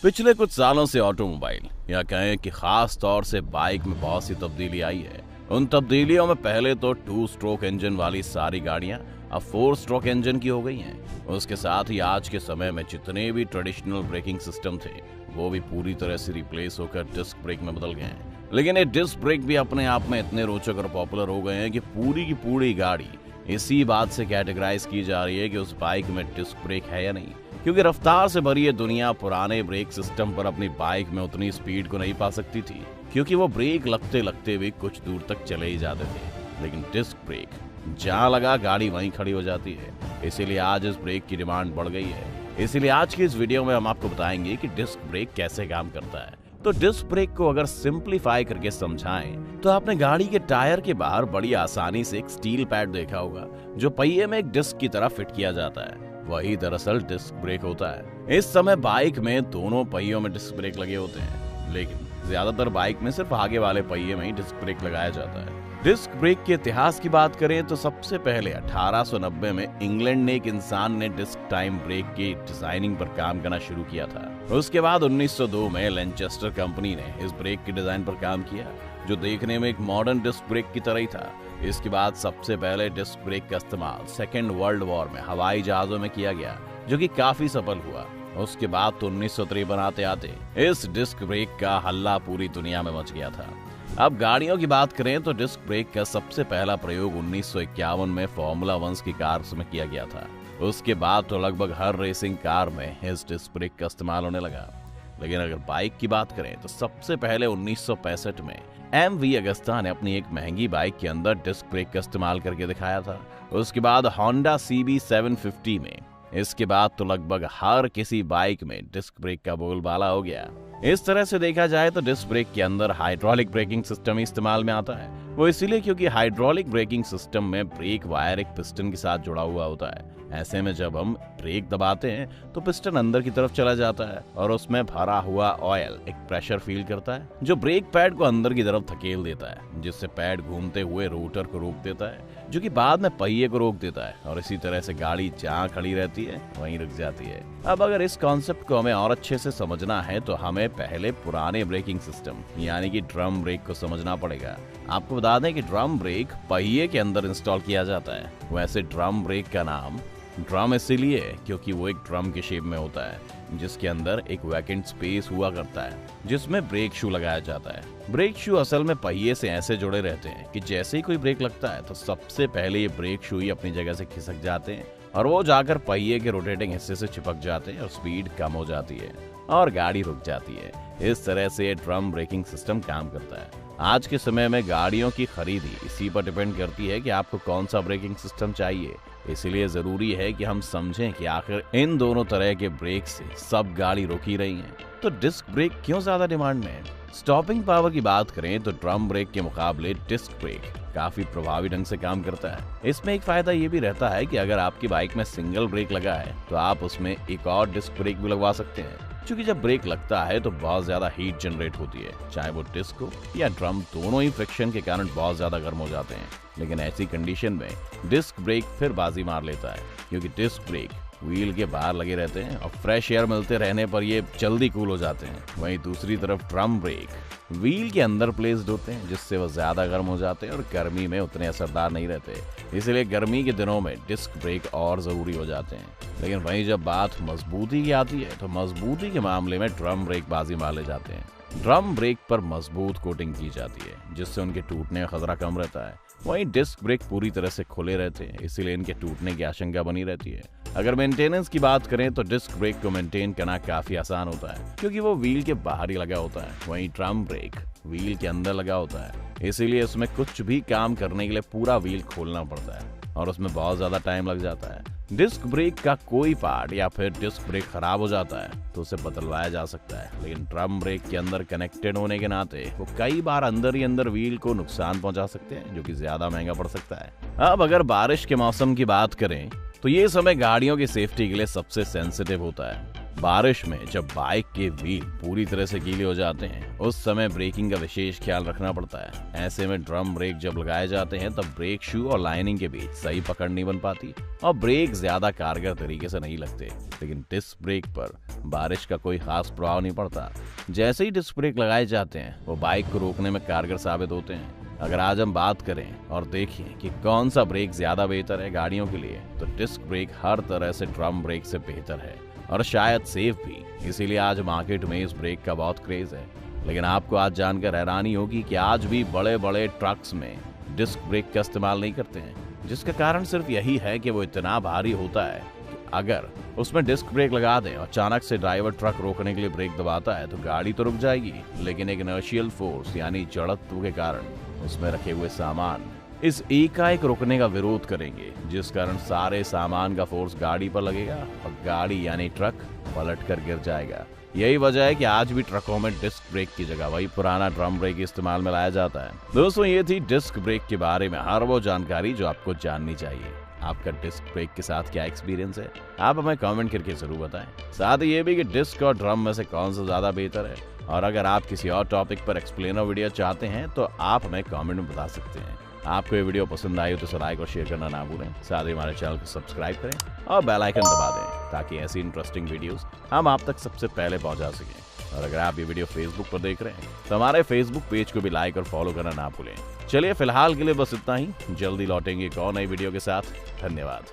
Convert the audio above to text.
पिछले कुछ सालों से ऑटोमोबाइल या कहें कि खास तौर से बाइक में बहुत सी तब्दीली आई है। उन तब्दीलियों में पहले तो 2 स्ट्रोक इंजन वाली सारी गाड़ियां अब 4 स्ट्रोक इंजन की हो गई हैं। उसके साथ ही आज के समय में जितने भी ट्रेडिशनल ब्रेकिंग सिस्टम थे वो भी पूरी तरह से रिप्लेस होकर डिस्क ब्रेक में बदल गए हैं। लेकिन ये डिस्क ब्रेक भी अपने आप में इतने रोचक और पॉपुलर हो गए हैं कि पूरी की पूरी गाड़ी इसी बात से कैटेगराइज की जा रही है कि उस बाइक में डिस्क ब्रेक है या नहीं, क्योंकि रफ्तार से भरी ये दुनिया पुराने ब्रेक सिस्टम पर अपनी बाइक में उतनी स्पीड को नहीं पा सकती थी, क्योंकि वो ब्रेक लगते लगते भी कुछ दूर तक चले ही जाते थे। लेकिन डिस्क ब्रेक जहां लगा गाड़ी वहीं खड़ी हो जाती है, इसीलिए आज इस ब्रेक की डिमांड बढ़ गई है। इसीलिए आज की इस वीडियो में हम आपको बताएंगे कि डिस्क ब्रेक कैसे काम करता है। तो डिस्क ब्रेक को अगर सिंपलीफाई करके समझाएं तो आपने गाड़ी के टायर के बाहर बड़ी आसानी से एक स्टील पैड देखा होगा जो पहिए में एक डिस्क की तरह फिट किया जाता है। वही दरअसल डिस्क ब्रेक होता है। इस समय बाइक में दोनों पहियों में डिस्क ब्रेक लगे होते हैं, लेकिन ज्यादातर बाइक में सिर्फ आगे वाले पहिए में ही डिस्क ब्रेक लगाया जाता है। डिस्क ब्रेक के इतिहास की बात करें तो सबसे पहले 1890 में इंग्लैंड ने एक इंसान ने डिस्क टाइम ब्रेक की डिजाइनिंग पर काम करना शुरू किया था। उसके बाद 1902 में लैनचेस्टर कंपनी ने इस ब्रेक की डिजाइन पर काम किया, जो देखने में एक मॉडर्न डिस्क ब्रेक की तरह ही था। इसके बाद सबसे पहले डिस्क ब्रेक का इस्तेमाल सेकेंड वर्ल्ड वॉर में हवाई जहाजों में किया गया, जो कि काफी सफल हुआ। उसके बाद तो 1953 आते आते इस डिस्क ब्रेक का हल्ला पूरी दुनिया में मच गया था। अब गाड़ियों की बात करें तो डिस्क ब्रेक का सबसे पहला प्रयोग 1951 में फॉर्मूला 1 की कार्स में किया गया था। उसके बाद तो लगभग हर रेसिंग कार में इस डिस्क ब्रेक का इस्तेमाल होने लगा। लेकिन अगर बाइक की बात करें तो सबसे पहले 1965 में MV अगस्ता ने अपनी एक महंगी बाइक के अंदर डिस्क ब्रेक का इस्तेमाल करके दिखाया था। उसके बाद होंडा CB 750 में, इसके बाद तो लगभग हर किसी बाइक में डिस्क ब्रेक का बोलबाला हो गया। इस तरह से देखा जाए तो डिस्क ब्रेक के अंदर हाइड्रोलिक ब्रेकिंग सिस्टम ही इस्तेमाल में आता है। वो इसीलिए क्योंकि हाइड्रोलिक ब्रेकिंग सिस्टम में ब्रेक वायर एक पिस्टन के साथ जुड़ा हुआ होता है। ऐसे में जब हम ब्रेक दबाते हैं तो पिस्टन अंदर की तरफ चला जाता है और उसमें भरा हुआ ऑयल एक प्रेशर फील करता है, जो ब्रेक पैड को अंदर की तरफ धकेल देता है, जिससे पैड घूमते हुए रोटर को रोक देता है, जो कि बाद में पहिए को रोक देता है और इसी तरह से गाड़ी जहाँ खड़ी रहती है वहीं रुक जाती है। अब अगर इस कॉन्सेप्ट को हमें और अच्छे से समझना है तो हमें पहले पुराने ब्रेकिंग सिस्टम यानी कि ड्रम ब्रेक को समझना पड़ेगा। आपको बता दें कि ड्रम ब्रेक पहिए के अंदर इंस्टॉल किया जाता है। वैसे ड्रम ब्रेक का नाम ड्रम इसीलिए है क्योंकि वो एक ड्रम के शेप में होता है, जिसके अंदर एक वैकेंट स्पेस हुआ करता है जिसमें ब्रेक शू लगाया जाता है। ब्रेक शू असल में पहिए से ऐसे जुड़े रहते हैं कि जैसे ही कोई ब्रेक लगता है तो सबसे पहले ये ब्रेक शू ही अपनी जगह से खिसक जाते हैं और वो जाकर पहिए के रोटेटिंग हिस्से से चिपक जाते हैं और स्पीड कम हो जाती है और गाड़ी रुक जाती है। इस तरह से ये ड्रम ब्रेकिंग सिस्टम काम करता है। आज के समय में गाड़ियों की खरीदी इसी पर डिपेंड करती है कि आपको कौन सा ब्रेकिंग सिस्टम चाहिए। इसीलिए जरूरी है कि हम समझें कि आखिर इन दोनों तरह के ब्रेक से सब गाड़ी रोक ही रही हैं। तो डिस्क ब्रेक क्यों ज्यादा डिमांड में है? स्टॉपिंग पावर की बात करें तो ड्रम ब्रेक के मुकाबले डिस्क ब्रेक काफी प्रभावी ढंग से काम करता है। इसमें एक फायदा ये भी रहता है कि अगर आपकी बाइक में सिंगल ब्रेक लगा है तो आप उसमें एक और डिस्क ब्रेक भी लगवा सकते हैं, क्योंकि जब ब्रेक लगता है तो बहुत ज्यादा हीट जनरेट होती है, चाहे वो डिस्क हो या ड्रम, दोनों ही फ्रिक्शन के कारण बहुत ज्यादा गर्म हो जाते हैं। लेकिन ऐसी कंडीशन में डिस्क ब्रेक फिर बाजी मार लेता है, क्योंकि डिस्क ब्रेक व्हील के बाहर लगे रहते हैं और फ्रेश एयर मिलते रहने पर ये जल्दी कूल हो जाते हैं। वहीं दूसरी तरफ ड्रम ब्रेक व्हील के अंदर प्लेस्ड होते हैं, जिससे वो ज्यादा गर्म हो जाते हैं और गर्मी में उतने असरदार नहीं रहते। इसलिए गर्मी के दिनों में डिस्क ब्रेक और जरूरी हो जाते हैं। लेकिन वहीं जब बात मजबूती की आती है तो मजबूती के मामले में ड्रम ब्रेक बाजी मार ले जाते हैं। ड्रम ब्रेक पर मजबूत कोटिंग की जाती है, जिससे उनके टूटने का खतरा कम रहता है। वहीं डिस्क ब्रेक पूरी तरह से खुले रहते हैं, इसीलिए इनके टूटने की आशंका बनी रहती है। अगर मेंटेनेंस की बात करें तो डिस्क ब्रेक को मेंटेन करना काफी आसान होता है, क्योंकि वो व्हील के बाहर ही लगा होता है। वहीं ड्रम ब्रेक व्हील के अंदर लगा होता है, इसीलिए उसमें कुछ भी काम करने के लिए पूरा व्हील खोलना पड़ता है और उसमें बहुत ज्यादा टाइम लग जाता है। डिस्क ब्रेक का कोई पार्ट या फिर डिस्क ब्रेक खराब हो जाता है तो उसे बदलवाया जा सकता है, लेकिन ड्रम ब्रेक के अंदर कनेक्टेड होने के नाते वो कई बार अंदर ही अंदर व्हील को नुकसान पहुंचा सकते हैं, जो कि ज्यादा महंगा पड़ सकता है। अब अगर बारिश के मौसम की बात करें तो ये समय गाड़ियों की सेफ्टी के लिए सबसे सेंसिटिव होता है। बारिश में जब बाइक के व्हील पूरी तरह से गीले हो जाते हैं उस समय ब्रेकिंग का विशेष ख्याल रखना पड़ता है। ऐसे में ड्रम ब्रेक जब लगाए जाते हैं तब ब्रेक शू और लाइनिंग के बीच सही पकड़ नहीं बन पाती और ब्रेक ज्यादा कारगर तरीके से नहीं लगते। लेकिन डिस्क ब्रेक पर बारिश का कोई खास प्रभाव नहीं पड़ता। जैसे ही डिस्क ब्रेक लगाए जाते हैं वो बाइक को रोकने में कारगर साबित होते हैं। अगर आज हम बात करें और देखें कि कौन सा ब्रेक ज्यादा बेहतर है गाड़ियों के लिए, तो डिस्क ब्रेक हर तरह से ड्रम ब्रेक से बेहतर है और शायद सेफ भी। इसीलिए आज मार्केट में इस ब्रेक का बहुत क्रेज है। लेकिन आपको आज जानकर हैरानी होगी कि आज भी बड़े बड़े ट्रक्स में डिस्क ब्रेक का इस्तेमाल नहीं करते हैं, जिसका कारण सिर्फ यही है कि वो इतना भारी होता है कि अगर उसमें डिस्क ब्रेक लगा दें और अचानक से ड्राइवर ट्रक रोकने के लिए ब्रेक दबाता है तो गाड़ी तो रुक जाएगी, लेकिन एक इनर्शियल फोर्स यानी जड़त्व के कारण उसमें रखे हुए सामान इस एकाएक रुकने का विरोध करेंगे, जिस कारण सारे सामान का फोर्स गाड़ी पर लगेगा और गाड़ी यानी ट्रक पलट कर गिर जाएगा। यही वजह है कि आज भी ट्रकों में डिस्क ब्रेक की जगह वही पुराना ड्रम ब्रेक इस्तेमाल में लाया जाता है। दोस्तों, ये थी डिस्क ब्रेक के बारे में हर वो जानकारी जो आपको जाननी चाहिए। आपका डिस्क ब्रेक के साथ क्या एक्सपीरियंस है, आप हमें कमेंट करके जरूर बताएं। साथ ही ये भी कि डिस्क और ड्रम में से कौन सा ज्यादा बेहतर है, और अगर आप किसी और टॉपिक पर एक्सप्लेनर वीडियो चाहते हैं तो आप हमें कमेंट में बता सकते हैं। आपको ये वीडियो पसंद आई हो तो इसे लाइक और शेयर करना ना भूलें। साथ ही हमारे चैनल को सब्सक्राइब करें और बेल आइकन दबा दें ताकि ऐसी इंटरेस्टिंग वीडियोस हम आप तक सबसे पहले पहुंचा सकें। और अगर आप ये वीडियो फेसबुक पर देख रहे हैं तो हमारे फेसबुक पेज को भी लाइक और फॉलो करना ना भूलें। चलिए फिलहाल के लिए बस इतना ही, जल्दी लौटेंगे एक और नई वीडियो के साथ। धन्यवाद।